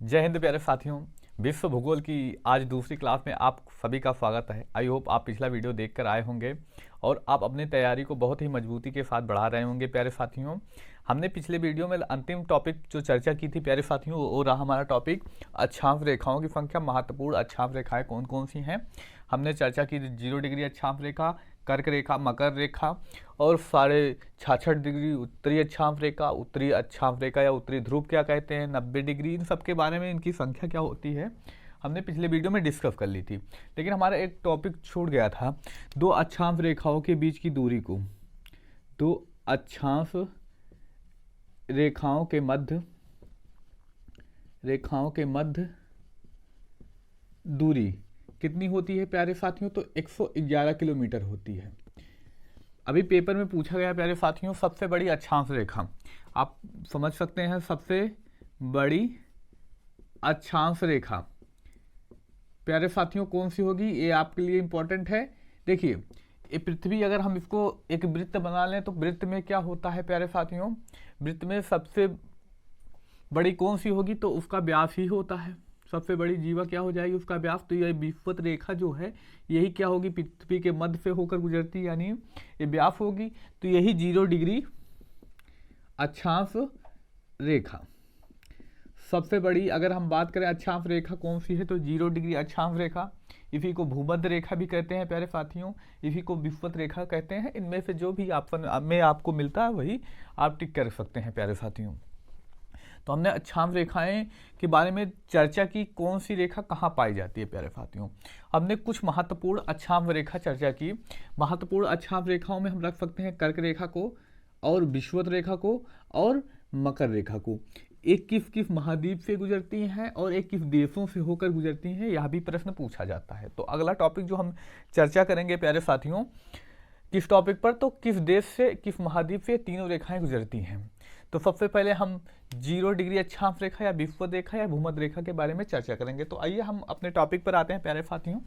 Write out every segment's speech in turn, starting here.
जय हिंद प्यारे साथियों। विश्व भूगोल की आज दूसरी क्लास में आप सभी का स्वागत है। आई होप आप पिछला वीडियो देखकर आए होंगे और आप अपनी तैयारी को बहुत ही मजबूती के साथ बढ़ा रहे होंगे। प्यारे साथियों, हमने पिछले वीडियो में अंतिम टॉपिक जो चर्चा की थी प्यारे साथियों, वो रहा हमारा टॉपिक अक्षांश रेखाओं की संख्या। महत्वपूर्ण अक्षांश रेखाएं कौन कौन सी हैं हमने चर्चा की। 0 डिग्री अक्षांश रेखा, कर्क रेखा, मकर रेखा और 66.5 डिग्री उत्तरी अक्षांश रेखा, उत्तरी अक्षांश रेखा या उत्तरी ध्रुव क्या कहते हैं, 90 डिग्री, इन सब के बारे में इनकी संख्या क्या होती है हमने पिछले वीडियो में डिस्कस कर ली थी। लेकिन हमारा एक टॉपिक छूट गया था, दो अक्षांश रेखाओं के बीच की दूरी को, दो अक्षांश रेखाओं के मध्य दूरी कितनी होती है प्यारे साथियों। तो 111 किलोमीटर होती है। अभी पेपर में पूछा गया प्यारे साथियों, सबसे बड़ी अक्षांश रेखा, आप समझ सकते हैं, सबसे बड़ी अक्षांश रेखा प्यारे साथियों कौन सी होगी, ये आपके लिए इंपॉर्टेंट है। देखिए, ये पृथ्वी, अगर हम इसको एक वृत्त बना लें तो वृत्त में क्या होता है प्यारे साथियों, वृत्त में सबसे बड़ी कौन सी होगी, तो उसका व्यास ही होता है। सबसे बड़ी जीवा क्या हो जाएगी, उसका व्यास। तो यह विषुवत रेखा जो है यही क्या होगी, पृथ्वी के मध्य से होकर गुजरती है, यानी ये व्यास होगी। तो यही 0 डिग्री अक्षांश रेखा सबसे बड़ी। अगर हम बात करें अक्षांश रेखा कौन सी है, तो 0 डिग्री अक्षांश रेखा, इसी को भूमध्य रेखा भी कहते हैं प्यारे साथियों, इसी को विषुवत रेखा कहते हैं। इनमें से जो भी ऑप्शन में आपको मिलता है वही आप टिक कर सकते हैं प्यारे साथियों। तो हमने अक्षांश रेखाएं के बारे में चर्चा की, कौन सी रेखा कहाँ पाई जाती है प्यारे साथियों। हमने कुछ महत्वपूर्ण अक्षांश रेखा चर्चा की। महत्वपूर्ण अक्षांश रेखाओं में हम रख सकते हैं कर्क रेखा को और विषुवत रेखा को और मकर रेखा को। एक किस किस महाद्वीप से गुजरती हैं और एक किस देशों से होकर गुजरती हैं, यह भी प्रश्न पूछा जाता है। तो अगला टॉपिक जो हम चर्चा करेंगे प्यारे साथियों, किस टॉपिक पर, तो किस देश से, किस महाद्वीप से तीनों रेखाएं गुजरती हैं। तो सबसे पहले हम 0 डिग्री अक्षांश रेखा या विषुवत रेखा या भूमध्य रेखा के बारे में चर्चा करेंगे। तो आइए हम अपने टॉपिक पर आते हैं प्यारे साथियों।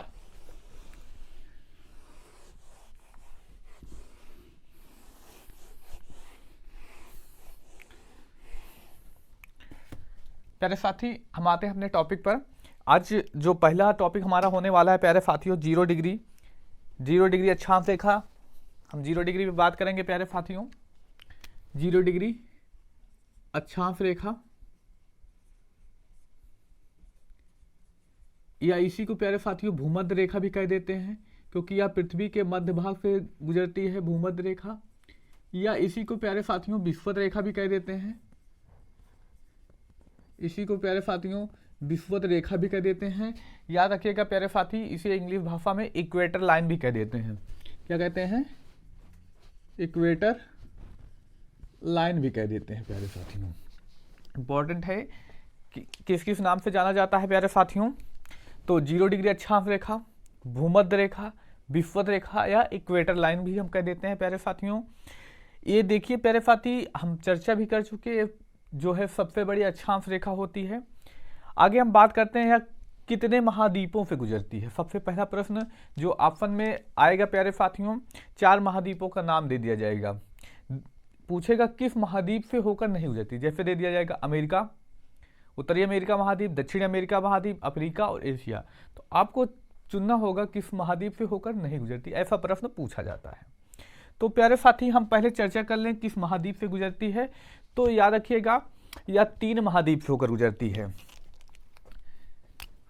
प्यारे साथी, हम आते हैं अपने टॉपिक पर। आज जो पहला टॉपिक हमारा होने वाला है प्यारे साथियों, 0 डिग्री अक्षांश रेखा। हम 0 डिग्री पे बात करेंगे प्यारे साथियों। 0 डिग्री अक्षांश रेखा, या इसी को प्यारे साथियों भूमध्य रेखा भी कह देते हैं, क्योंकि यह पृथ्वी के मध्य भाग से गुजरती है भूमध्य रेखा। या इसी को प्यारे साथियों विषुवत रेखा भी कह देते हैं, इसी को प्यारे साथियों विषुवत रेखा भी कह देते हैं। याद रखिएगा प्यारे साथी, इसे इंग्लिश भाषा में इक्वेटर लाइन भी कह देते हैं। क्या कहते हैं, इक्वेटर लाइन भी कह देते हैं प्यारे साथियों। इंपॉर्टेंट है कि किस किस नाम से जाना जाता है प्यारे साथियों। तो 0 डिग्री अक्षांश रेखा, भूमध्य रेखा, विषुवत रेखा या इक्वेटर लाइन भी हम कह देते हैं प्यारे साथियों। ये देखिए प्यारे साथी, हम चर्चा भी कर चुके, जो है सबसे बड़ी अक्षांश रेखा होती है। आगे हम बात करते हैं कितने महाद्वीपों से गुजरती है। सबसे पहला प्रश्न जो ऑप्शन में आएगा प्यारे साथियों, 4 महाद्वीपों का नाम दे दिया जाएगा। पूछेगा किस महाद्वीप से होकर नहीं गुजरती, जैसे दे दिया जाएगा अमेरिका, उत्तरी अमेरिका महाद्वीप, दक्षिण अमेरिका महाद्वीप, अफ्रीका और एशिया। तो आपको चुनना होगा किस महाद्वीप से होकर नहीं गुजरती, ऐसा प्रश्न पूछा जाता है। तो प्यारे साथी, हम पहले चर्चा कर लें किस महाद्वीप से गुजरती है। तो याद रखिएगा, यह 3 महाद्वीप से होकर गुजरती है।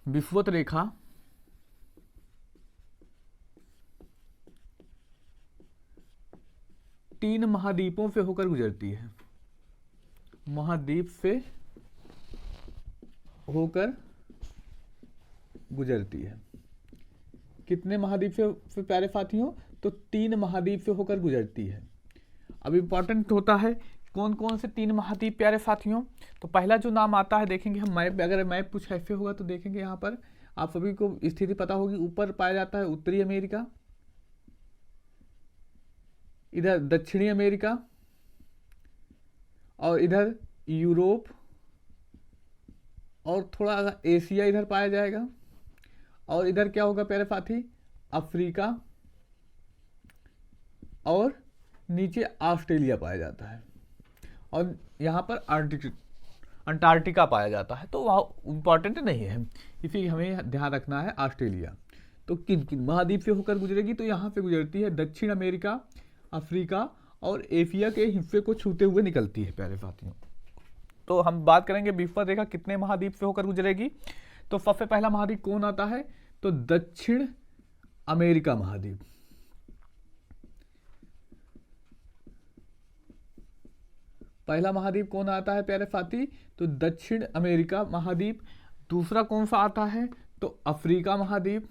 विषुवत रेखा, तीन महाद्वीपों से होकर गुजरती है, महाद्वीप से होकर गुजरती है। कितने महाद्वीप से प्यारे साथियों, तो 3 महाद्वीप से होकर गुजरती है। अब इंपॉर्टेंट होता है कौन कौन से 3 महाद्वीप प्यारे साथियों। तो पहला जो नाम आता है, देखेंगे हम मैप, अगर मैप कुछ ऐसे होगा तो देखेंगे यहाँ पर आप सभी को स्थिति पता होगी। ऊपर पाया जाता है उत्तरी अमेरिका, इधर दक्षिणी अमेरिका और इधर यूरोप और थोड़ा एशिया इधर पाया जाएगा। और इधर क्या होगा प्यारे साथी, अफ्रीका और नीचे ऑस्ट्रेलिया पाया जाता है। और यहाँ पर अंटार्कटिका पाया जाता है, तो वहाँ इम्पॉर्टेंट नहीं है, इसी हमें ध्यान रखना है। ऑस्ट्रेलिया तो किन किन महाद्वीप से होकर गुजरेगी, तो यहाँ से गुजरती है दक्षिण अमेरिका, अफ्रीका और एशिया के हिस्से को छूते हुए निकलती है प्यारे साथियों। तो हम बात करेंगे विषुवत रेखा कितने महाद्वीप से होकर गुजरेगी। तो सबसे पहला महाद्वीप कौन आता है, तो दक्षिण अमेरिका महाद्वीप। पहला महाद्वीप कौन आता है प्यारे साथी, तो दक्षिण अमेरिका महाद्वीप। दूसरा कौन सा आता है, तो अफ्रीका महाद्वीप।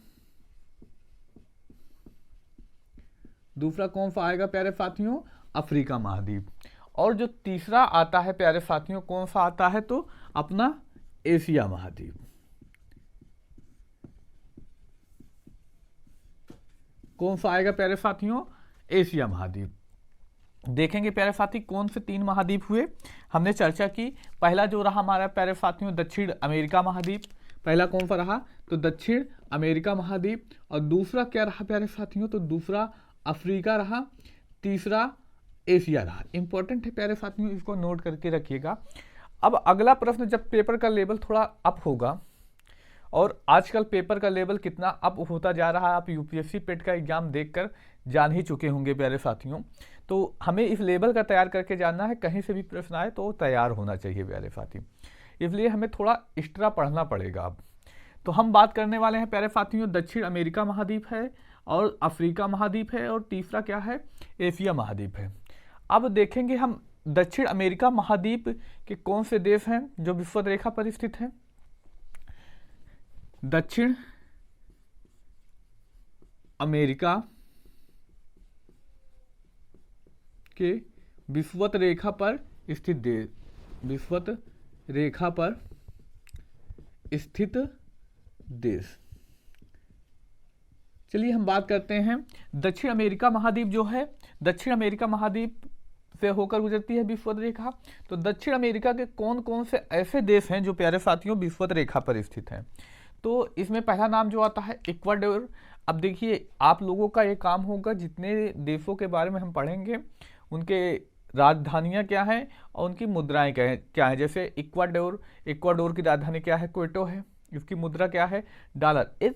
दूसरा कौन सा आएगा प्यारे साथियों, अफ्रीका महाद्वीप। और जो तीसरा आता है प्यारे साथियों, कौन सा आता है, तो अपना एशिया महाद्वीप। कौन सा आएगा प्यारे साथियों, एशिया महाद्वीप। देखेंगे प्यारे साथी कौन से 3 महाद्वीप हुए, हमने चर्चा की। पहला जो रहा हमारा प्यारे साथियों दक्षिण अमेरिका महाद्वीप, पहला कौन सा रहा, तो दक्षिण अमेरिका महाद्वीप। और दूसरा क्या रहा प्यारे साथियों, तो दूसरा अफ्रीका रहा। तीसरा एशिया रहा। इंपॉर्टेंट है प्यारे साथियों, इसको नोट करके रखिएगा। अब अगला प्रश्न, जब पेपर का लेवल थोड़ा अप होगा, और आजकल पेपर का लेवल कितना अप होता जा रहा है, आप यूपीएससी पेट का एग्जाम देखकर जान ही चुके होंगे प्यारे साथियों। तो हमें इस लेवल का तैयार करके जानना है, कहीं से भी प्रश्न आए तो तैयार होना चाहिए प्यारे साथी, इसलिए हमें थोड़ा एक्स्ट्रा पढ़ना पड़ेगा अब। तो हम बात करने वाले हैं प्यारे साथियों, दक्षिण अमेरिका महाद्वीप है और अफ्रीका महाद्वीप है, और तीसरा क्या है, एशिया महाद्वीप है। अब देखेंगे हम दक्षिण अमेरिका महाद्वीप के कौन से देश हैं जो विषुवत रेखा पर स्थित हैं। दक्षिण अमेरिका के विषुवत रेखा पर स्थित देश, विषुवत रेखा पर स्थित देश। चलिए हम बात करते हैं दक्षिण अमेरिका महाद्वीप जो है, दक्षिण अमेरिका महाद्वीप से होकर गुजरती है विषुवत रेखा। तो दक्षिण अमेरिका के कौन कौन से ऐसे देश हैं जो प्यारे साथियों विषुवत रेखा पर स्थित हैं। तो इसमें पहला नाम जो आता है इक्वाडोर। अब देखिए आप लोगों का ये काम होगा, जितने देशों के बारे में हम पढ़ेंगे उनके राजधानियां क्या हैं और उनकी मुद्राएं क्या हैं। जैसे इक्वाडोर, इक्वाडोर की राजधानी क्या है, क्वेटो है, इसकी मुद्रा क्या है, डॉलर। इस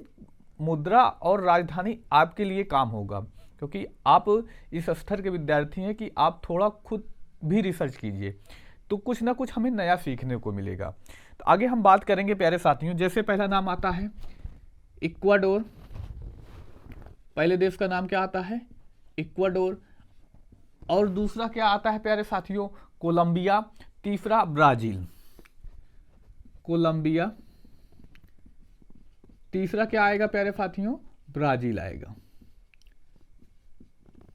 मुद्रा और राजधानी आपके लिए काम होगा, क्योंकि आप इस स्तर के विद्यार्थी हैं कि आप थोड़ा खुद भी रिसर्च कीजिए, तो कुछ ना कुछ हमें नया सीखने को मिलेगा। तो आगे हम बात करेंगे प्यारे साथियों, जैसे पहला नाम आता है इक्वाडोर, पहले देश का नाम क्या आता है, इक्वाडोर। और दूसरा क्या आता है प्यारे साथियों, कोलंबिया। तीसरा ब्राजील, कोलंबिया। तीसरा क्या आएगा प्यारे साथियों, ब्राजील आएगा।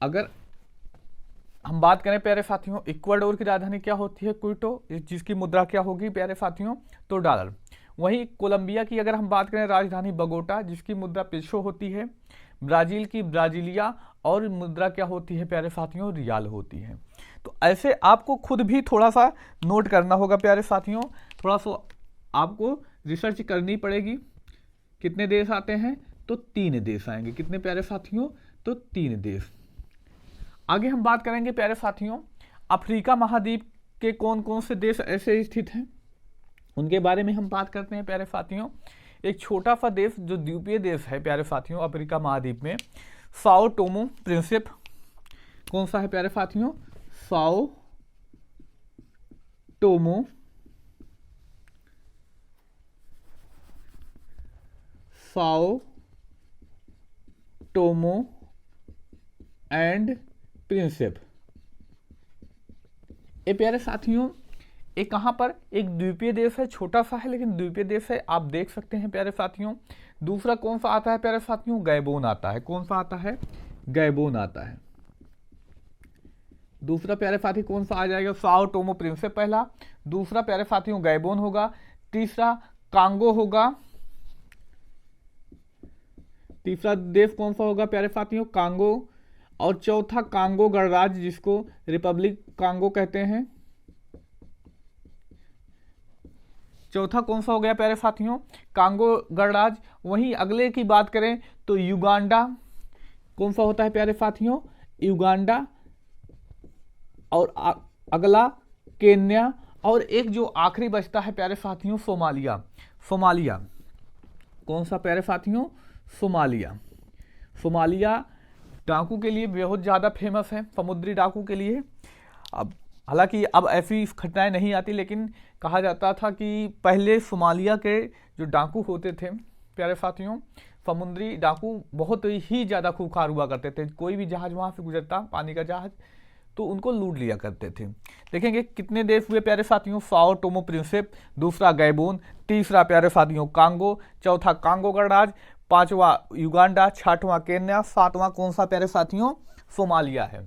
अगर हम बात करें प्यारे साथियों, इक्वाडोर की राजधानी क्या होती है, क्विटो, जिसकी मुद्रा क्या होगी प्यारे साथियों, तो डॉलर। वहीं कोलंबिया की अगर हम बात करें, राजधानी बगोटा, जिसकी मुद्रा पेसो होती है। ब्राजील की ब्राजीलिया, और मुद्रा क्या होती है प्यारे साथियों, रियाल होती है। तो ऐसे आपको खुद भी थोड़ा सा नोट करना होगा प्यारे साथियों, थोड़ा सा आपको रिसर्च करनी पड़ेगी। कितने देश आते हैं, तो 3 देश आएंगे। कितने प्यारे साथियों, तो 3 देश। आगे हम बात करेंगे प्यारे साथियों, अफ्रीका महाद्वीप के कौन कौन से देश ऐसे स्थित हैं, उनके बारे में हम बात करते हैं प्यारे साथियों। एक छोटा सा देश जो द्वीपीय देश है प्यारे साथियों अफ्रीका महाद्वीप में, साओ टोमो प्रिंसिप। कौन सा है प्यारे साथियों, Sao Tome, Sao Tome and Principe. ये प्यारे साथियों एक कहाँ पर, एक द्वीपीय देश है, छोटा सा है लेकिन द्वीपीय देश है, आप देख सकते हैं प्यारे साथियों। दूसरा कौन सा आता है प्यारे साथियों, गैबोन आता है। कौन सा आता है, गैबोन आता है। दूसरा प्यारे साथी कौन सा आ जाएगा, साओ टोमो प्रिंसिप पहला। दूसरा प्यारे साथियों गैबोन होगा। तीसरा कांगो होगा। तीसरा देश कौन सा होगा प्यारे साथियों, कांगो। और चौथा कांगो गणराज्य, जिसको रिपब्लिक कांगो कहते हैं। चौथा कौन सा हो गया प्यारे साथियों, कांगो गणराज्य। वहीं अगले की बात करें तो युगांडा। कौन सा होता है प्यारे साथियों, युगांडा। और अगला केन्या। और एक जो आखिरी बचता है प्यारे साथियों, सोमालिया। सोमालिया कौन सा प्यारे साथियों? सोमालिया। सोमालिया डाकू के लिए बहुत ज़्यादा फेमस है, समुद्री डाकू के लिए। अब हालांकि अब ऐसी घटनाएं नहीं आती, लेकिन कहा जाता था कि पहले सोमालिया के जो डाकू होते थे प्यारे साथियों, समुद्री डाकू बहुत ही ज़्यादा खूंखार हुआ करते थे। कोई भी जहाज़ वहाँ से गुजरता, पानी का जहाज़, तो उनको लूट लिया करते थे। देखेंगे कितने देश हुए प्यारे साथियों? साओ टोमो प्रिंसिप, दूसरा गैबोन, तीसरा प्यारे साथियों कांगो, चौथा कांगो गणराज्य, पांचवा युगांडा, छठवां केन्या, सातवां कौन सा प्यारे साथियों? सोमालिया है।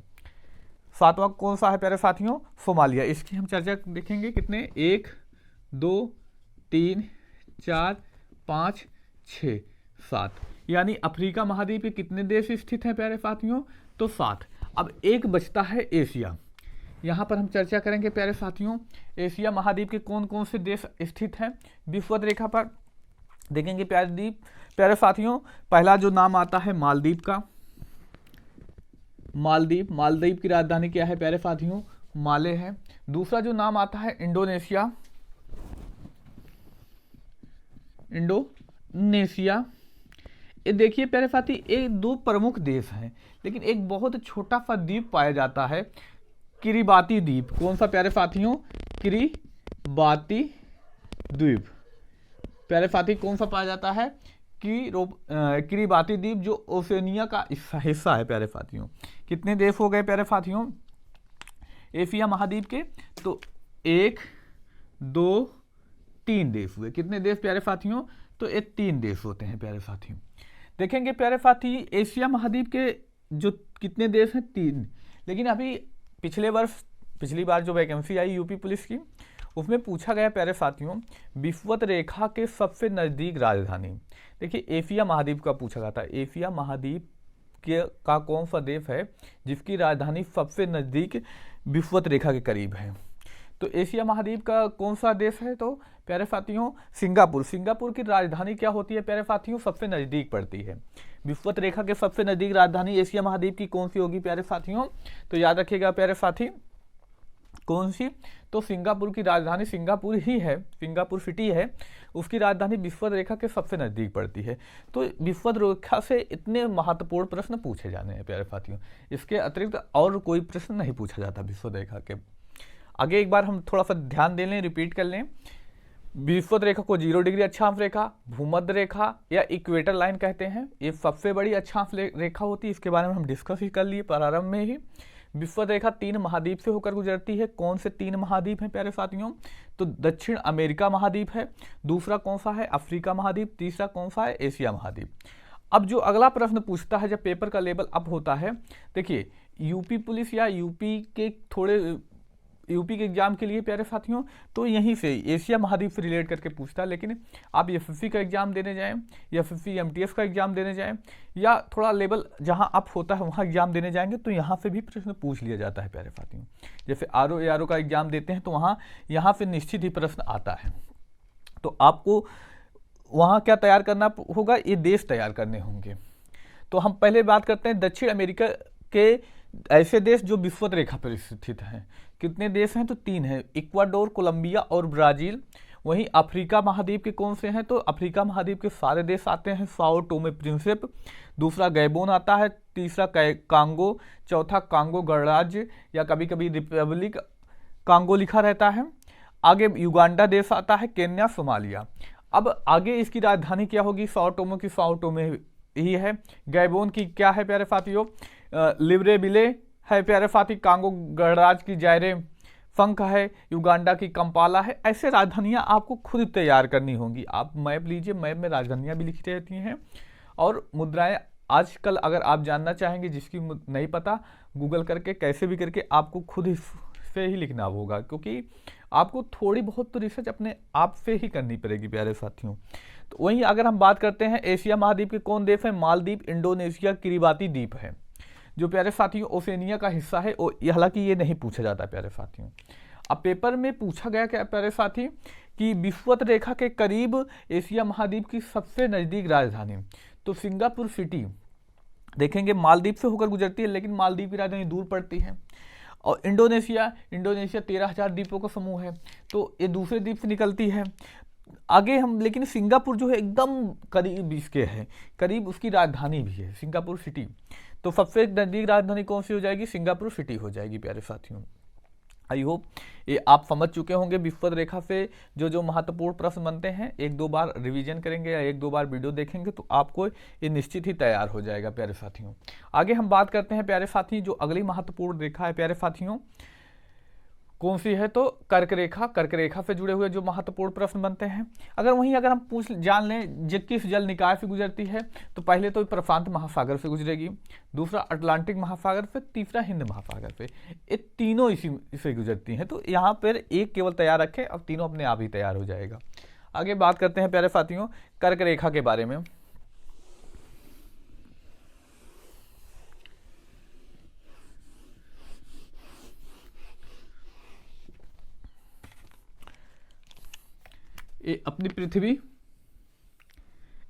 सातवां कौन सा है प्यारे साथियों? सोमालिया। इसकी हम चर्चा देखेंगे कितने, 1 2 3 4 5 6 7, यानी अफ्रीका महाद्वीप के कितने देश स्थित हैं प्यारे साथियों? तो 7। अब एक बचता है एशिया। यहाँ पर हम चर्चा करेंगे प्यारे साथियों, एशिया महाद्वीप के कौन कौन से देश स्थित हैं विषुवत रेखा पर। देखेंगे प्यारे साथियों, पहला जो नाम आता है मालदीव का। मालदीव, मालदीव की राजधानी क्या है प्यारे साथियों? माले है। दूसरा जो नाम आता है इंडोनेशिया। इंडोनेशिया, ये देखिए प्यारे साथी, एक दो प्रमुख देश हैं, लेकिन एक बहुत छोटा सा द्वीप पाया जाता है, किरिबाती द्वीप। कौन सा प्यारे साथियों? किरिबाती द्वीप। प्यारे साथी कौन सा पाया जाता है? किरिबाती द्वीप, जो ओसेनिया का हिस्सा है प्यारे साथियों। कितने देश हो गए प्यारे साथियों एशिया महाद्वीप के? तो 1 2 3 देश हुए। कितने देश प्यारे साथियों? तो ये 3 देश होते हैं प्यारे साथियों। देखेंगे प्यारे साथी, एशिया महाद्वीप के जो कितने देश हैं? 3। लेकिन अभी पिछली बार जो वैकेंसी आई यूपी पुलिस की, उसमें पूछा गया प्यारे साथियों, विषुवत रेखा के सबसे नज़दीक राजधानी। देखिए एशिया महाद्वीप का पूछा गया था, एशिया महाद्वीप का कौन सा देश है जिसकी राजधानी सबसे नज़दीक विषुवत रेखा के करीब है? तो एशिया महाद्वीप का कौन सा देश है? तो प्यारे साथियों सिंगापुर। सिंगापुर की राजधानी क्या होती है प्यारे साथियों? सबसे नज़दीक पड़ती है। विषुवत रेखा के सबसे नज़दीक राजधानी एशिया महाद्वीप की कौन सी होगी प्यारे साथियों? तो याद रखिएगा प्यारे साथी, कौन सी? तो सिंगापुर की राजधानी सिंगापुर ही है, सिंगापुर सिटी है, उसकी राजधानी विषुवत रेखा के सबसे नज़दीक पड़ती है। तो विषुवत रेखा से इतने महत्वपूर्ण प्रश्न पूछे जाने हैं प्यारे साथियों, इसके अतिरिक्त और कोई प्रश्न नहीं पूछा जाता विषुवत रेखा के आगे। एक बार हम थोड़ा सा ध्यान दे लें, रिपीट कर लें। विषुवत रेखा को 0 डिग्री अक्षांश रेखा, भूमध्य रेखा या इक्वेटर लाइन कहते हैं। ये सबसे बड़ी अक्षांश रेखा होती है, इसके बारे में हम डिस्कस ही कर लिए प्रारंभ में ही। विषुवत रेखा 3 महाद्वीप से होकर गुजरती है। कौन से 3 महाद्वीप हैं प्यारे साथियों? तो दक्षिण अमेरिका महाद्वीप है, दूसरा कौन सा है? अफ्रीका महाद्वीप, तीसरा कौन सा है? एशिया महाद्वीप। अब जो अगला प्रश्न पूछता है जब पेपर का लेवल अप होता है, देखिए यूपी पुलिस या यूपी के एग्जाम के लिए प्यारे साथियों, तो यहीं से एशिया महाद्वीप से रिलेट करके पूछता है। लेकिन आप एसएससी का एग्जाम देने जाएं या एसएससी एमटीएस का एग्जाम देने जाएं या थोड़ा लेवल जहां अप होता है वहां एग्जाम देने जाएंगे, तो यहां से भी प्रश्न पूछ लिया जाता है प्यारे साथियों। जैसे आरओ का एग्जाम देते हैं तो यहाँ से निश्चित ही प्रश्न आता है। तो आपको वहाँ क्या तैयार करना होगा? ये देश तैयार करने होंगे। तो हम पहले बात करते हैं दक्षिण अमेरिका के ऐसे देश जो विषुवत रेखा पर स्थित हैं। कितने देश हैं? तो 3 हैं, इक्वाडोर, कोलंबिया और ब्राज़ील। वहीं अफ्रीका महाद्वीप के कौन से हैं? तो अफ्रीका महाद्वीप के सारे देश आते हैं, साओ टोमे प्रिंसिप, दूसरा गैबोन आता है, तीसरा कांगो, चौथा कांगो गणराज्य या कभी कभी रिपब्लिक कांगो लिखा रहता है। आगे युगांडा देश आता है, केन्या, सोमालिया। अब आगे इसकी राजधानी क्या होगी? साओ टोमे की साओ टोमे ही है। गैबोन की क्या है प्यारे साथियों? लिब्रेविले है प्यारे साथी। कांगो गणराज्य की जायरे फंक है। युगांडा की कंपाला है। ऐसे राजधानियां आपको खुद तैयार करनी होंगी। आप मैप लीजिए, मैप में राजधानियां भी लिखी रहती हैं और मुद्राएं आजकल अगर आप जानना चाहेंगे, जिसकी नहीं पता, गूगल करके कैसे भी करके आपको खुद से ही लिखना होगा, क्योंकि आपको थोड़ी बहुत तो रिसर्च अपने आप से ही करनी पड़ेगी प्यारे साथियों। तो वहीं अगर हम बात करते हैं एशिया महाद्वीप के कौन देश हैं? मालदीव, इंडोनेशिया, किरिबाती द्वीप है, जो प्यारे साथियों ओसेनिया का हिस्सा है। हालांकि ये नहीं पूछा जाता प्यारे साथियों। अब पेपर में पूछा गया क्या प्यारे साथी कि विषुवत रेखा के करीब एशिया महाद्वीप की सबसे नज़दीक राजधानी, तो सिंगापुर सिटी देखेंगे मालदीव से होकर गुजरती है, लेकिन मालदीव की राजधानी दूर पड़ती है। और इंडोनेशिया 13,000 द्वीपों का समूह है, तो ये दूसरे द्वीप से निकलती है। आगे हम, लेकिन सिंगापुर जो है एकदम करीब इसके है, करीब उसकी राजधानी भी है सिंगापुर सिटी। तो सबसे नजदीक राजधानी कौन सी हो जाएगी? सिंगापुर सिटी हो जाएगी प्यारे साथियों। आई होप ये आप समझ चुके होंगे। विषुवत रेखा से जो महत्वपूर्ण प्रश्न बनते हैं, 1-2 बार रिवीजन करेंगे या 1-2 बार वीडियो देखेंगे तो आपको ये निश्चित ही तैयार हो जाएगा प्यारे साथियों। आगे हम बात करते हैं प्यारे साथी, जो अगली महत्वपूर्ण रेखा है प्यारे साथियों कौन सी है? तो कर्क रेखा। कर्क रेखा से जुड़े हुए जो महत्वपूर्ण प्रश्न बनते हैं, अगर हम जान लें किस जल निकाय से गुजरती है, तो पहले तो प्रशांत महासागर से गुजरेगी, दूसरा अटलांटिक महासागर से, तीसरा हिंद महासागर से। ये तीनों इसी से गुजरती हैं। तो यहाँ पर एक केवल तैयार रखें, अब तीनों अपने आप ही तैयार हो जाएगा। आगे बात करते हैं प्यारे साथियों कर्क रेखा के बारे में। ये अपनी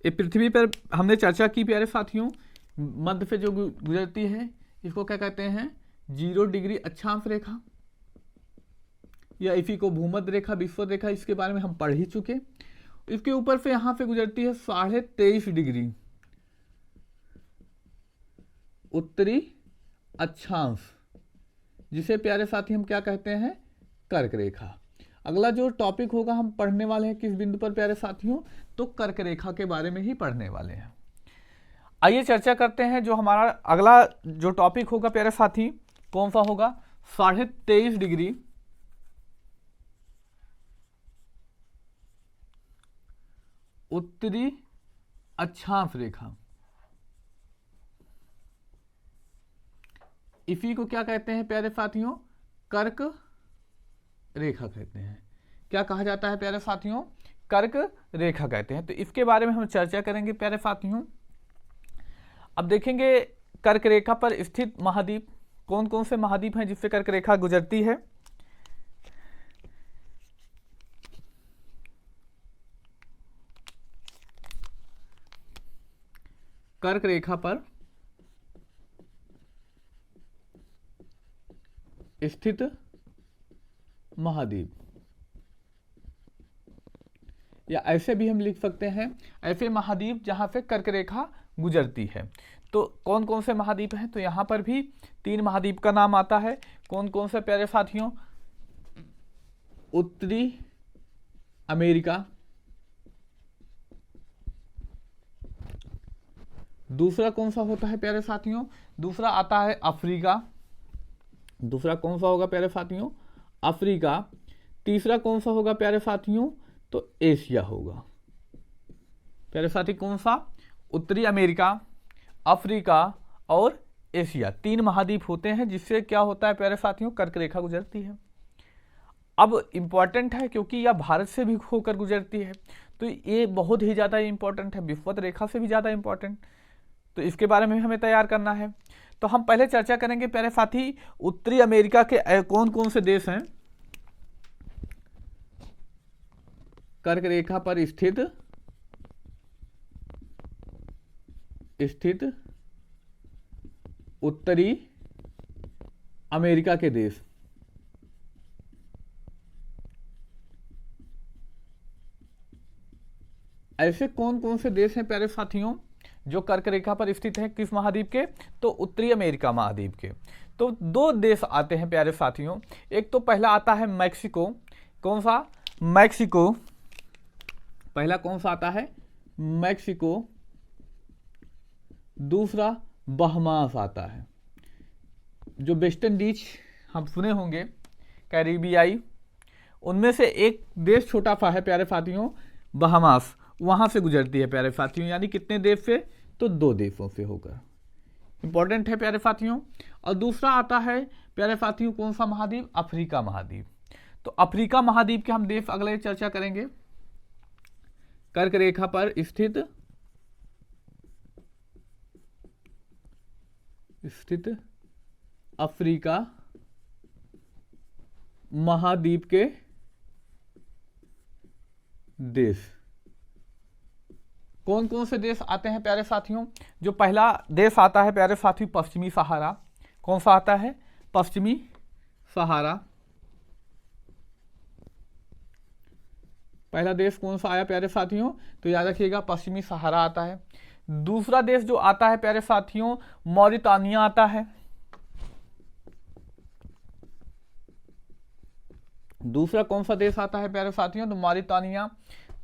पृथ्वी पर हमने चर्चा की प्यारे साथियों, मध्य से जो गुजरती है इसको क्या कहते हैं? 0 डिग्री अक्षांश रेखा, या इसी को भूमध्य रेखा, विषुवत रेखा, इसके बारे में हम पढ़ ही चुके। इसके ऊपर से यहां से गुजरती है 23.5 डिग्री उत्तरी अक्षांश, जिसे प्यारे साथी हम क्या कहते हैं? कर्क रेखा। अगला जो टॉपिक होगा हम पढ़ने वाले हैं किस बिंदु पर प्यारे साथियों? तो कर्क रेखा के बारे में ही पढ़ने वाले हैं। आइए चर्चा करते हैं। जो हमारा अगला जो टॉपिक होगा प्यारे साथी कौन सा होगा? 23.5 डिग्री उत्तरी अक्षांश रेखा। इसी को क्या कहते हैं प्यारे साथियों? कर्क रेखा कहते हैं। क्या कहा जाता है प्यारे साथियों? कर्क रेखा कहते हैं। तो इसके बारे में हम चर्चा करेंगे प्यारे साथियों। अब देखेंगे कर्क रेखा पर स्थित महाद्वीप कौन कौन से महाद्वीप हैं जिससे कर्क रेखा गुजरती है। कर्क रेखा पर स्थित महाद्वीप, या ऐसे भी हम लिख सकते हैं ऐसे महाद्वीप जहां से कर्क रेखा गुजरती है। तो कौन कौन से महाद्वीप हैं? तो यहां पर भी 3 महाद्वीप का नाम आता है। कौन कौन से प्यारे साथियों? उत्तरी अमेरिका, दूसरा कौन सा होता है प्यारे साथियों? दूसरा आता है अफ्रीका। दूसरा कौन सा होगा प्यारे साथियों? अफ्रीका। तीसरा कौन सा होगा प्यारे साथियों? तो एशिया होगा। प्यारे साथी कौन सा? उत्तरी अमेरिका, अफ्रीका और एशिया, 3 महाद्वीप होते हैं जिससे क्या होता है प्यारे साथियों? कर्क रेखा गुजरती है। अब इंपॉर्टेंट है क्योंकि यह भारत से भी होकर गुजरती है, तो ये बहुत ही ज़्यादा इंपॉर्टेंट है, विषुवत रेखा से भी ज़्यादा इंपॉर्टेंट। तो इसके बारे में हमें तैयार करना है। तो हम पहले चर्चा करेंगे प्यारे साथी उत्तरी अमेरिका के कौन कौन से देश हैं कर्क रेखा पर स्थित उत्तरी अमेरिका के देश। ऐसे कौन कौन से देश हैं प्यारे साथियों जो कर्क रेखा पर स्थित है? किस महाद्वीप के? तो उत्तरी अमेरिका महाद्वीप के। तो 2 देश आते हैं प्यारे साथियों। एक तो पहला आता है मैक्सिको। कौन सा? मैक्सिको। पहला कौन सा आता है? मैक्सिको। दूसरा बहमास आता है। जो वेस्ट इंडीज हम सुने होंगे, कैरिबियाई, उनमें से एक देश छोटा सा है प्यारे साथियों, बहमास, वहां से गुजरती है प्यारे साथियों। यानी कितने देश से? तो 2 देशों से होकर। इंपॉर्टेंट है प्यारे साथियों। और दूसरा आता है प्यारे साथियों कौन सा महाद्वीप? अफ्रीका महाद्वीप। तो अफ्रीका महाद्वीप के हम देश अगले चर्चा करेंगे। कर्क रेखा पर स्थित अफ्रीका महाद्वीप के देश। कौन कौन से देश आते हैं प्यारे साथियों? जो पहला देश आता है प्यारे साथी पश्चिमी सहारा। कौन सा आता है? पश्चिमी सहारा। पहला देश कौन सा आया प्यारे साथियों? तो याद रखिएगा पश्चिमी सहारा आता है। दूसरा देश जो आता है प्यारे साथियों, मॉरिटानिया आता है। दूसरा कौन सा देश आता है प्यारे साथियों? तो मॉरिटानिया।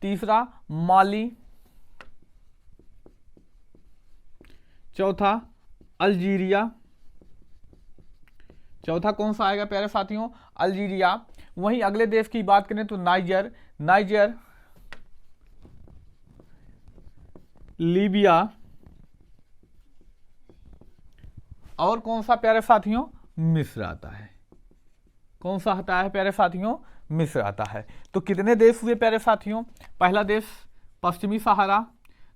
तीसरा माली। चौथा अल्जीरिया। चौथा कौन सा आएगा प्यारे साथियों? अल्जीरिया। वहीं अगले देश की बात करें तो नाइजर, लीबिया, और कौन सा प्यारे साथियों? मिस्र आता है। कौन सा आता है प्यारे साथियों? मिस्र आता है। तो कितने देश हुए प्यारे साथियों? पहला देश पश्चिमी सहारा,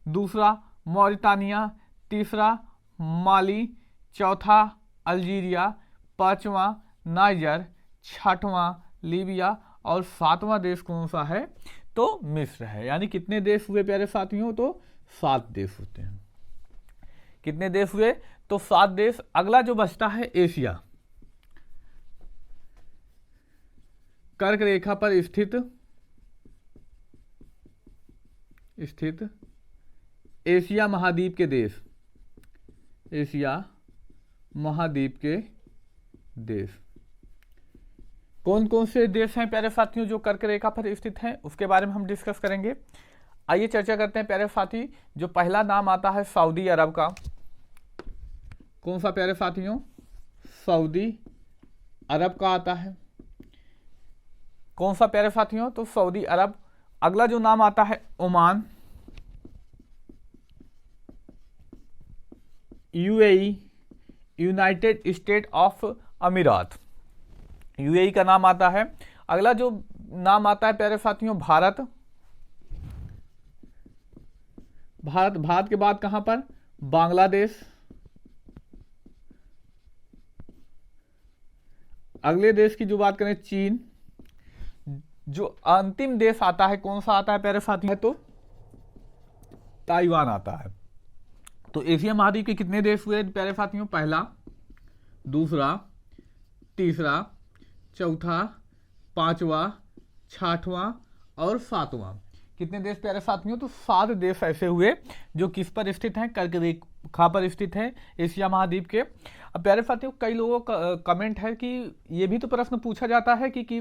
दूसरा मॉरिटानिया, तीसरा माली, चौथा अल्जीरिया, पांचवा नाइजर, छठवां लीबिया और सातवां देश कौन सा है? तो मिस्र है। यानी कितने देश हुए प्यारे साथियों? तो 7 देश होते हैं। कितने देश हुए? तो 7 देश। अगला जो बचता है एशिया, कर्क रेखा पर स्थित एशिया महाद्वीप के देश। एशिया महाद्वीप के देश कौन कौन से देश हैं प्यारे साथियों जो कर्क रेखा पर स्थित हैं, उसके बारे में हम डिस्कस करेंगे। आइए चर्चा करते हैं प्यारे साथी। जो पहला नाम आता है सऊदी अरब का। कौन सा प्यारे साथियों? सऊदी अरब का आता है। कौन सा प्यारे साथियों? तो सऊदी अरब। अगला जो नाम आता है Oman, UAE, United state of अमीरात, यूएई का नाम आता है। अगला जो नाम आता है प्यारे साथियों भारत। भारत के बाद कहां पर? बांग्लादेश। अगले देश की जो बात करें चीन। जो अंतिम देश आता है कौन सा आता है प्यारे साथियों? तो ताइवान आता है। तो एशिया महाद्वीप के कितने देश हुए प्यारे साथियों? पहला, दूसरा, तीसरा, चौथा, पांचवा, छठवां और सातवां। कितने देश प्यारे साथियों? तो 7 देश ऐसे हुए जो किस पर स्थित हैं? कर्क रेखा पर स्थित है एशिया महाद्वीप के। अब प्यारे साथियों कई लोगों का कमेंट है कि ये भी तो प्रश्न पूछा जाता है कि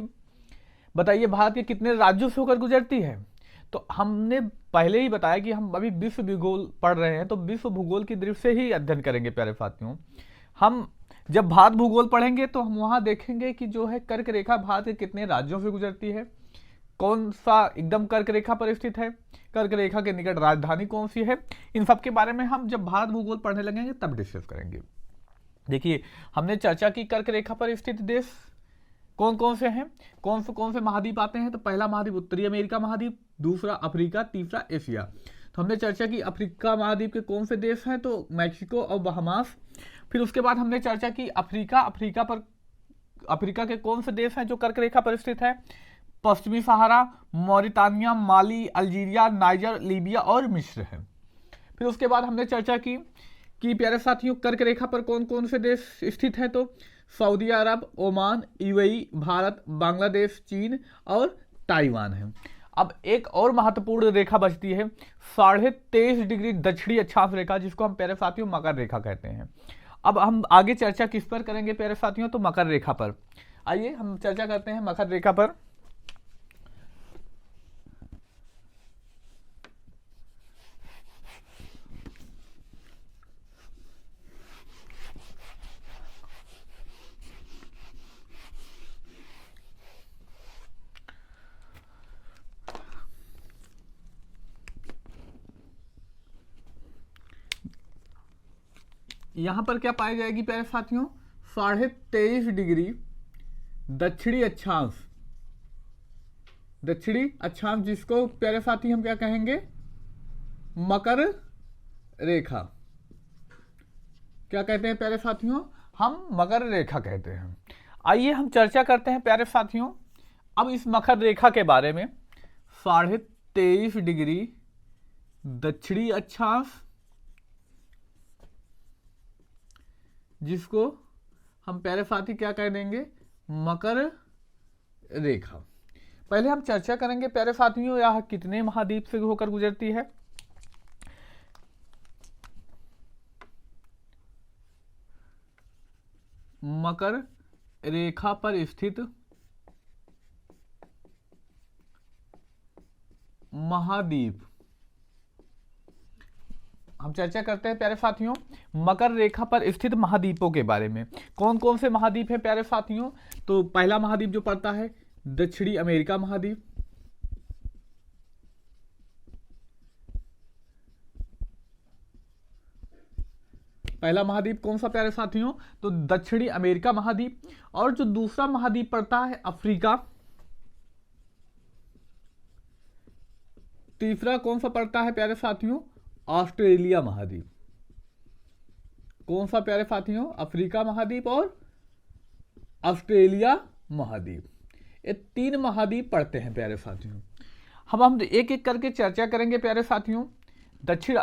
बताइए भारत के कितने राज्यों से होकर गुजरती है। तो हमने पहले ही बताया कि हम अभी विश्व भूगोल पढ़ रहे हैं, तो विश्व भूगोल की दृष्टि से ही अध्ययन करेंगे प्यारे साथियों। हम जब भारत भूगोल पढ़ेंगे तो हम वहां देखेंगे कि जो है कर्क रेखा भारत के कितने राज्यों से गुजरती है, कौन सा एकदम कर्क रेखा पर स्थित है, कर्क रेखा के निकट राजधानी कौन सी है। इन सब के बारे में हम जब भारत भूगोल पढ़ने लगेंगे तब डिस्कस करेंगे। देखिए हमने चर्चा की कर्क रेखा पर स्थित देश कौन कौन से हैं, कौन से महाद्वीप आते हैं। तो पहला महाद्वीप उत्तरी अमेरिका महाद्वीप, दूसरा अफ्रीका, तीसरा एशिया। तो हमने चर्चा की अफ्रीका महाद्वीप के कौन से देश हैं? तो मैक्सिको और बहामास। फिर उसके बाद हमने चर्चा की अफ्रीका के कौन से देश हैं जो कर्क रेखा पर स्थित है? पश्चिमी सहारा, मॉरिटानिया, माली, अल्जीरिया, नाइजर, लीबिया और मिस्र है। फिर उसके बाद हमने चर्चा की कि प्यारे साथियों कर्क रेखा पर कौन कौन से देश स्थित हैं। तो सऊदी अरब, ओमान, यूएई, भारत, बांग्लादेश, चीन और ताइवान है। अब एक और महत्वपूर्ण रेखा बचती है 23.5 डिग्री दक्षिणी अक्षांश रेखा, जिसको हम प्यारे साथियों मकर रेखा कहते हैं। अब हम आगे चर्चा किस पर करेंगे प्यारे साथियों? तो मकर रेखा पर। आइए हम चर्चा करते हैं मकर रेखा पर। यहां पर क्या पाई जाएगी प्यारे साथियों? 23.5 डिग्री दक्षिणी अक्षांश, जिसको प्यारे साथी हम क्या कहेंगे? मकर रेखा। क्या कहते हैं प्यारे साथियों? हम मकर रेखा कहते हैं। आइए हम चर्चा करते हैं प्यारे साथियों अब इस मकर रेखा के बारे में। 23.5 डिग्री दक्षिणी अक्षांश, जिसको हम प्यारे साथी क्या कह देंगे? मकर रेखा। पहले हम चर्चा करेंगे प्यारे साथियों यह कितने महाद्वीप से होकर गुजरती है। मकर रेखा पर स्थित महाद्वीप, हम चर्चा करते हैं प्यारे साथियों मकर रेखा पर स्थित महाद्वीपों के बारे में। कौन कौन से महाद्वीप हैं प्यारे साथियों? तो पहला महाद्वीप जो पड़ता है दक्षिणी अमेरिका महाद्वीप, पहला महाद्वीप कौन सा प्यारे साथियों? तो दक्षिणी अमेरिका महाद्वीप। और जो दूसरा महाद्वीप पड़ता है अफ्रीका, तीसरा कौन सा पड़ता है प्यारे साथियों? ऑस्ट्रेलिया महाद्वीप। कौन सा प्यारे साथियों? अफ्रीका महाद्वीप और ऑस्ट्रेलिया महाद्वीप। ये तीन महाद्वीप पड़ते हैं प्यारे साथियों। हम एक एक करके चर्चा करेंगे प्यारे साथियों। दक्षिण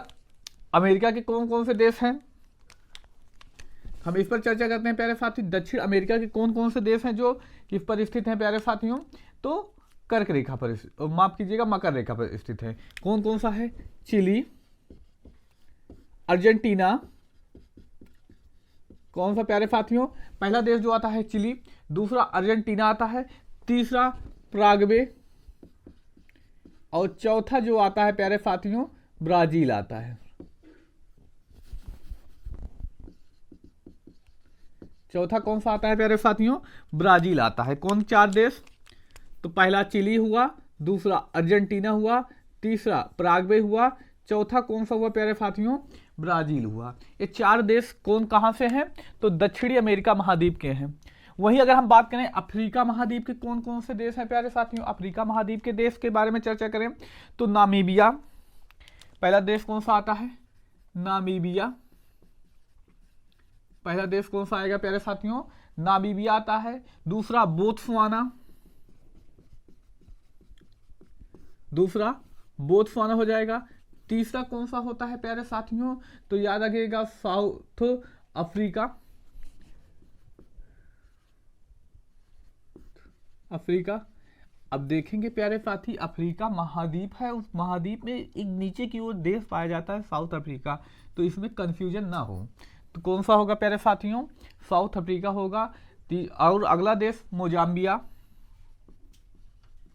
अमेरिका के कौन कौन से देश हैं, हम इस पर चर्चा करते हैं प्यारे साथी। दक्षिण अमेरिका के कौन कौन से देश हैं जो किस पर स्थित हैं प्यारे साथियों? तो कर्क रेखा पर, माफ कीजिएगा मकर रेखा पर स्थित है। कौन कौन सा है? Chile, Argentina. कौन सा प्यारे साथियों? पहला देश जो आता है चिली, दूसरा अर्जेंटीना आता है, तीसरा प्रागवे और चौथा जो आता है प्यारे साथियों ब्राजील आता है। चौथा कौन सा आता है प्यारे साथियों? ब्राजील आता है। कौन चार देश? तो पहला चिली हुआ, दूसरा अर्जेंटीना हुआ, तीसरा प्रागवे हुआ, चौथा कौन सा हुआ प्यारे साथियों? ब्राजील हुआ। ये चार देश कौन कहां से हैं? तो दक्षिणी अमेरिका महाद्वीप के हैं। वहीं अगर हम बात करें अफ्रीका महाद्वीप के कौन कौन से देश हैं प्यारे साथियों? अफ्रीका महाद्वीप के देश के बारे में चर्चा करें तो नामीबिया, पहला देश कौन सा आता है? नामीबिया। पहला देश कौन सा आएगा प्यारे साथियों? नामीबिया आता है। दूसरा बोत्सवाना, दूसरा बोत्सवाना हो जाएगा। तीसरा कौन सा होता है प्यारे साथियों? तो याद रखिएगा साउथ अफ्रीका, अफ्रीका। अब देखेंगे प्यारे साथी अफ्रीका महाद्वीप है, उस महाद्वीप में एक नीचे की ओर देश पाया जाता है साउथ अफ्रीका, तो इसमें कंफ्यूजन ना हो। तो कौन सा होगा प्यारे साथियों? साउथ अफ्रीका होगा। और अगला देश मोजाम्बिया,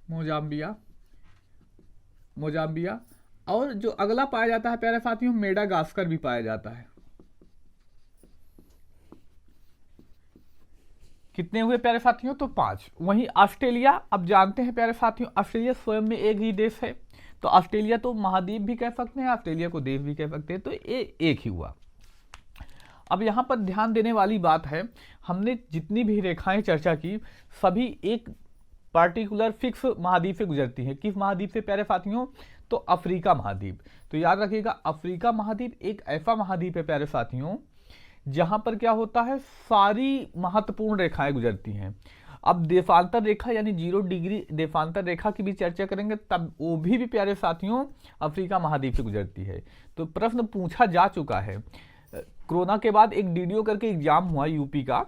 मोजाम्बिया, मोजाम्बिया। और जो अगला पाया जाता है प्यारे साथियों मेडागास्कर भी पाया जाता है। कितने हुए प्यारे साथियों? तो 5। वहीं ऑस्ट्रेलिया, अब जानते हैं प्यारे साथियों ऑस्ट्रेलिया स्वयं में एक ही देश है, तो ऑस्ट्रेलिया तो महाद्वीप भी कह सकते हैं, ऑस्ट्रेलिया को देश भी कह सकते हैं, तो ये एक ही हुआ। अब यहाँ पर ध्यान देने वाली बात है, हमने जितनी भी रेखाएं चर्चा की सभी एक पार्टिकुलर फिक्स महाद्वीप से गुजरती हैं। किस महाद्वीप से प्यारे साथियों? तो अफ्रीका महाद्वीप। तो याद रखिएगा अफ्रीका महाद्वीप एक ऐसा महाद्वीप है प्यारे साथियों जहां पर क्या होता है सारी महत्वपूर्ण रेखाएं गुजरती हैं। अब देशांतर रेखा यानी 0 डिग्री देशांतर रेखा की भी चर्चा करेंगे, तब वो भी प्यारे साथियों अफ्रीका महाद्वीप से गुजरती है। तो प्रश्न पूछा जा चुका है, कोरोना के बाद एक डीडीओ करके एग्जाम हुआ यूपी का,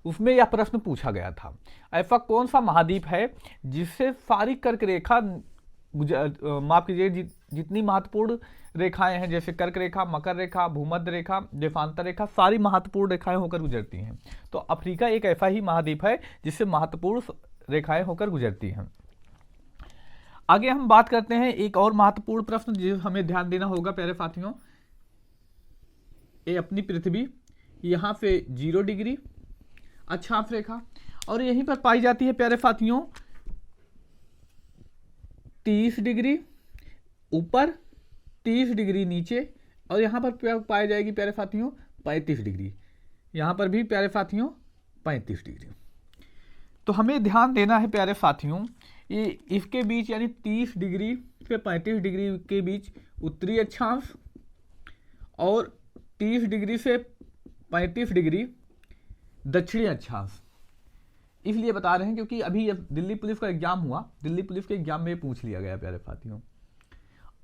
उसमें यह प्रश्न पूछा गया था ऐसा कौन सा महाद्वीप है जिससे सारी कर्क रेखा माफ कीजिए जितनी महत्वपूर्ण रेखाएं हैं जैसे कर्क रेखा, मकर रेखा, भूमध्य रेखा, देशांतर रेखा, सारी महत्वपूर्ण रेखाएं होकर गुजरती हैं। तो अफ्रीका एक ऐसा ही महाद्वीप है जिससे महत्वपूर्ण रेखाएं होकर गुजरती हैं। आगे हम बात करते हैं एक और महत्वपूर्ण प्रश्न जिसे हमें ध्यान देना होगा प्यारे साथियों। ये अपनी पृथ्वी यहाँ से 0 डिग्री अक्षांश रेखा और यहीं पर पाई जाती है प्यारे साथियों 30 डिग्री ऊपर, 30 डिग्री नीचे, और यहाँ पर पाई जाएगी प्यारे साथियों 35 डिग्री। यहाँ पर भी प्यारे साथियों 35 डिग्री। तो हमें ध्यान देना है प्यारे साथियों ये इसके बीच यानी 30 डिग्री से 35 डिग्री के बीच उत्तरी अक्षांश और 30 डिग्री से 35 डिग्री दक्षिणी अक्षांश। इसलिए बता रहे हैं क्योंकि अभी दिल्ली पुलिस का एग्जाम हुआ, दिल्ली पुलिस के एग्जाम में पूछ लिया गया प्यारे साथियों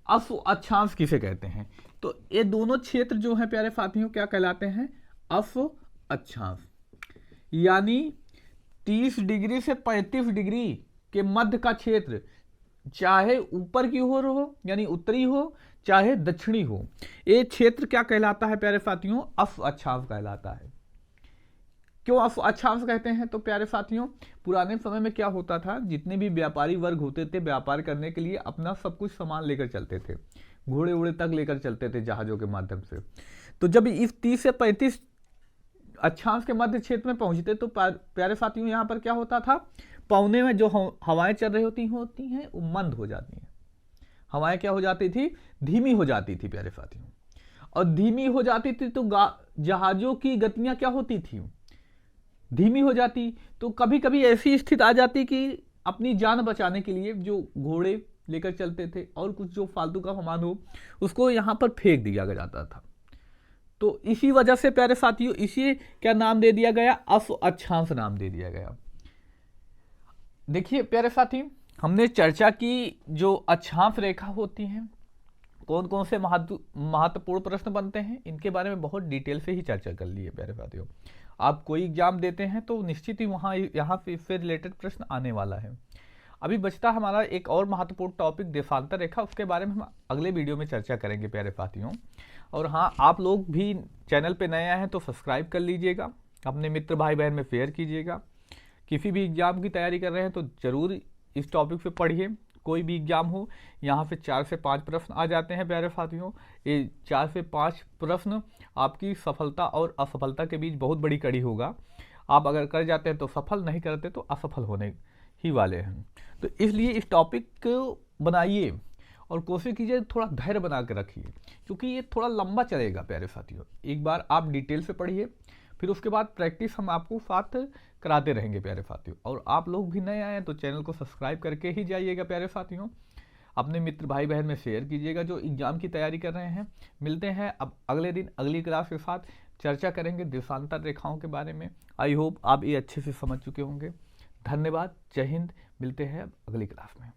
अश्व अक्षांश किसे कहते हैं। तो ये दोनों क्षेत्र जो हैं प्यारे साथियों क्या कहलाते हैं? अश्व अक्षांश। यानी 30 डिग्री से 35 डिग्री के मध्य का क्षेत्र, चाहे ऊपर की ओर हो यानी उत्तरी हो, चाहे दक्षिणी हो, ये क्षेत्र क्या कहलाता है प्यारे साथियों? अश्व अक्षांश कहलाता है। क्यों अश्व अक्षांश कहते हैं? तो प्यारे साथियों, पुराने समय में क्या होता था, जितने भी व्यापारी वर्ग होते थे, व्यापार करने के लिए अपना सब कुछ सामान लेकर चलते थे, घोड़े उड़े तक लेकर चलते थे जहाजों के माध्यम से। तो जब इस 30 से 35 अक्षांश के मध्य क्षेत्र में पहुंचते तो प्यारे साथियों यहाँ पर क्या होता था, पौने में जो हवाएं चल रही होती हैं वो मंद हो जाती हैं। हवाएं क्या हो जाती थी? धीमी हो जाती थी प्यारे साथियों। और धीमी हो जाती थी तो जहाजों की गतियां क्या होती थी? धीमी हो जाती। तो कभी कभी ऐसी स्थिति आ जाती कि अपनी जान बचाने के लिए जो घोड़े लेकर चलते थे और कुछ जो फालतू का सामान हो उसको यहाँ पर फेंक दिया जाता था। तो इसी वजह से प्यारे साथियों इसे क्या नाम दे दिया गया? अश्व अक्षांश नाम दे दिया गया। देखिए प्यारे साथी, हमने चर्चा की जो अक्षांश रेखा होती हैं, कौन कौन से महत्वपूर्ण प्रश्न बनते हैं, इनके बारे में बहुत डिटेल से ही चर्चा कर ली है प्यारे साथियों। आप कोई एग्जाम देते हैं तो निश्चित ही यहाँ से रिलेटेड प्रश्न आने वाला है। अभी बचता हमारा एक और महत्वपूर्ण टॉपिक देशांतर रेखा, उसके बारे में हम अगले वीडियो में चर्चा करेंगे प्यारे साथियों। और हाँ, आप लोग भी चैनल पे नए आए हैं तो सब्सक्राइब कर लीजिएगा, अपने मित्र भाई बहन में शेयर कीजिएगा। किसी भी एग्जाम की तैयारी कर रहे हैं तो ज़रूर इस टॉपिक पे पढ़िए। कोई भी एग्जाम हो, यहाँ से 4 से 5 प्रश्न आ जाते हैं प्यारे साथियों। ये 4 से 5 प्रश्न आपकी सफलता और असफलता के बीच बहुत बड़ी कड़ी होगा। आप अगर कर जाते हैं तो सफल, नहीं करते तो असफल होने ही वाले हैं। तो इसलिए इस टॉपिक को बनाइए और कोशिश कीजिए थोड़ा धैर्य बना के रखिए, क्योंकि ये थोड़ा लंबा चलेगा प्यारे साथियों। एक बार आप डिटेल से पढ़िए, फिर उसके बाद प्रैक्टिस हम आपको साथ कराते रहेंगे प्यारे साथियों। और आप लोग भी नए आए हैं तो चैनल को सब्सक्राइब करके ही जाइएगा प्यारे साथियों। अपने मित्र भाई बहन में शेयर कीजिएगा जो एग्जाम की तैयारी कर रहे हैं। मिलते हैं अब अगले दिन अगली क्लास के साथ, चर्चा करेंगे देशांतर रेखाओं के बारे में। आई होप आप ये अच्छे से समझ चुके होंगे। धन्यवाद, जय हिंद। मिलते हैं अब अगली क्लास में।